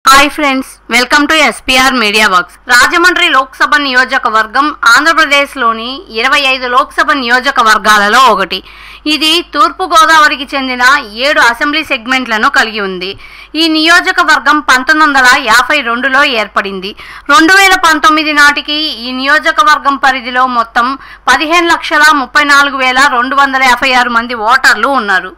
Hi friends, welcome to SPR media works. Rajahmundry Lok Sabha నియోజకవర్గం ఆంధ్రప్రదేశ్లోని 25 లోక్సభ నియోజకవర్గాలలో ఒకటి. ఇది తూర్పుగోదావరికి చెందిన 7 అసెంబ్లీ సెగ్మెంట్లను కలిగి ఉంది. ఈ నియోజకవర్గం 1952లో ఏర్పడింది. 2019 నాటికి ఈ నియోజకవర్గం పరిధిలో మొత్తం 15,34,256 మంది ఓటర్లు ఉన్నారు.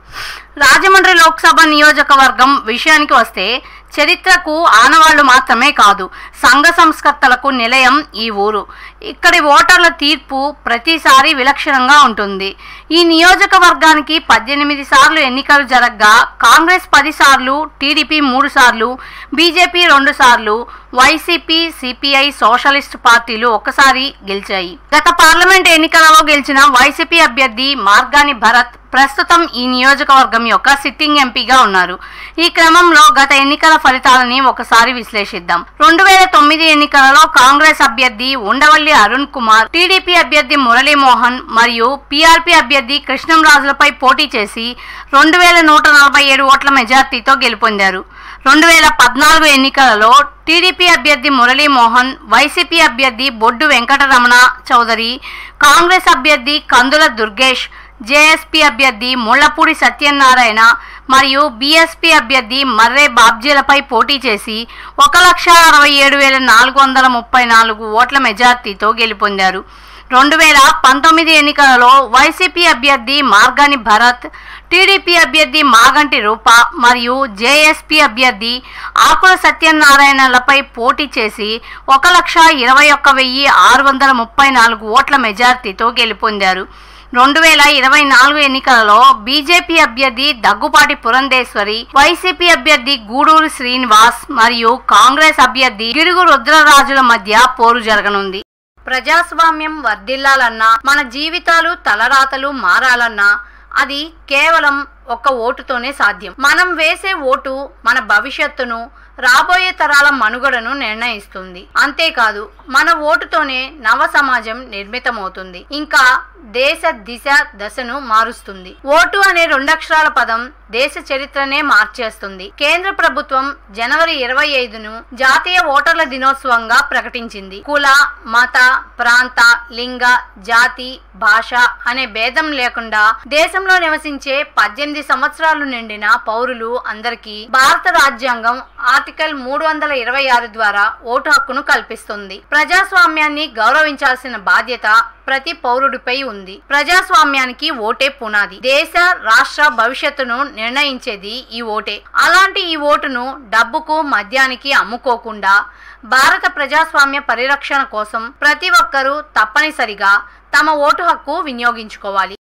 రాజమండ్రి లోక్సభ నియోజకవర్గం విషయానికి వస్తే చరిత్రకు ఆనవాళ్లు మాత్రమే కాదు, సంఘ సంస్కర్తలకు నిలయం ఈ ఊరు. ఇక్కడి ఓటర్ల తీర్పు ప్రతిసారి విలక్షణంగా ఉంటుంది. ఈ నియోజకవర్గానికి 18 సార్లు ఎన్నికలు జరగగా కాంగ్రెస్ 10 సార్లు, టీడీపీ 3 సార్లు, బీజేపీ 2 సార్లు, వైసీపీ, సిపిఐ, సోషలిస్ట్ పార్టీలు ఒకసారి గెలిచాయి. గత పార్లమెంట్ ఎన్నికలలో గెలిచిన వైసీపీ అభ్యర్థి మార్గాని భరత్ ప్రస్తుతం ఈ నియోజకవర్గం యొక్క సిట్టింగ్ ఎంపీగా ఉన్నారు. ఈ క్రమంలో గత ఎన్నికల ఫలితాలని ఒకసారి విశ్లేషిద్దాం. 2009 ఎన్నికలలో కాంగ్రెస్ అభ్యర్థి ఉండవల్లి అరుణ్ కుమార్, టీడీపీ అభ్యర్థి మురళీమోహన్ మరియు పీఆర్పీ అభ్యర్థి కృష్ణంరాజులపై పోటీ చేసి 2147 ఓట్ల మెజార్టీతో గెలుపొందారు. 2014 ఎన్నికలలో టీడీపీ అభ్యర్థి మురళీమోహన్, వైసీపీ అభ్యర్థి బొడ్డు వెంకటరమణ చౌదరి, కాంగ్రెస్ అభ్యర్థి కందుల దుర్గేష్, జేఎస్పీ అభ్యర్థి ముళ్లపూడి సత్యనారాయణ మరియు బీఎస్పీ అభ్యర్థి మర్రే బాబ్జీలపై పోటీ చేసి 1,67,434 ఓట్ల మెజార్టీతో గెలుపొందారు. 2019 ఎన్నికలలో వైసీపీ అభ్యర్థి మార్గాని భరత్, టీడీపీ అభ్యర్థి మాగంటి రూప మరియు జేఎస్పీ అభ్యర్థి ఆకుల సత్యనారాయణలపై పోటీ చేసి 1,21,634 ఓట్ల మెజార్టీతో గెలుపొందారు. 2024 ఎన్నికలలో బీజేపీ అభ్యర్థి దగ్గుపాటి పురంధేశ్వరి, వైసీపీ అభ్యర్థి గూడూరు శ్రీనివాస్ మరియు కాంగ్రెస్ అభ్యర్థి గిడుగు రుద్రరాజుల మధ్య పోరు జరగనుంది. ప్రజాస్వామ్యం వర్ధిల్లాలన్నా, మన జీవితాలు తలరాతలు మారాలన్నా అది కేవలం ఒక్క ఓటుతోనే సాధ్యం. మనం వేసే ఓటు మన భవిష్యత్తును, రాబోయే తరాల మనుగడను నిర్ణయిస్తుంది. అంతేకాదు, మన ఓటుతోనే నవ సమాజం నిర్మితమవుతుంది, ఇంకా దేశ దిశ దశను మారుస్తుంది. ఓటు అనే 2 అక్షరాల పదం దేశ చరిత్రనే మార్చేస్తుంది. కేంద్ర ప్రభుత్వం జనవరి 25ను జాతీయ ఓటర్ల దినోత్సవంగా ప్రకటించింది. కుల, మత, ప్రాంత, లింగ, జాతి, భాష అనే భేదం లేకుండా దేశంలో నివసించే 18 సంవత్సరాలు నిండిన పౌరులు అందరికీ భారత రాజ్యాంగం ఆర్టికల్ 326 ద్వారా ఓటు హక్కును కల్పిస్తుంది. ప్రజాస్వామ్యాన్ని గౌరవించాల్సిన బాధ్యత ప్రతి పౌరుడిపై ఉంది. ప్రజాస్వామ్యానికి ఓటే పునాది. దేశ, రాష్ట్ర భవిష్యత్తును నిర్ణయించేది ఈ ఓటే. అలాంటి ఈ ఓటును డబ్బుకు, మద్యానికి అమ్ముకోకుండా భారత ప్రజాస్వామ్య పరిరక్షణ కోసం ప్రతి ఒక్కరూ తప్పనిసరిగా తమ ఓటు హక్కు వినియోగించుకోవాలి.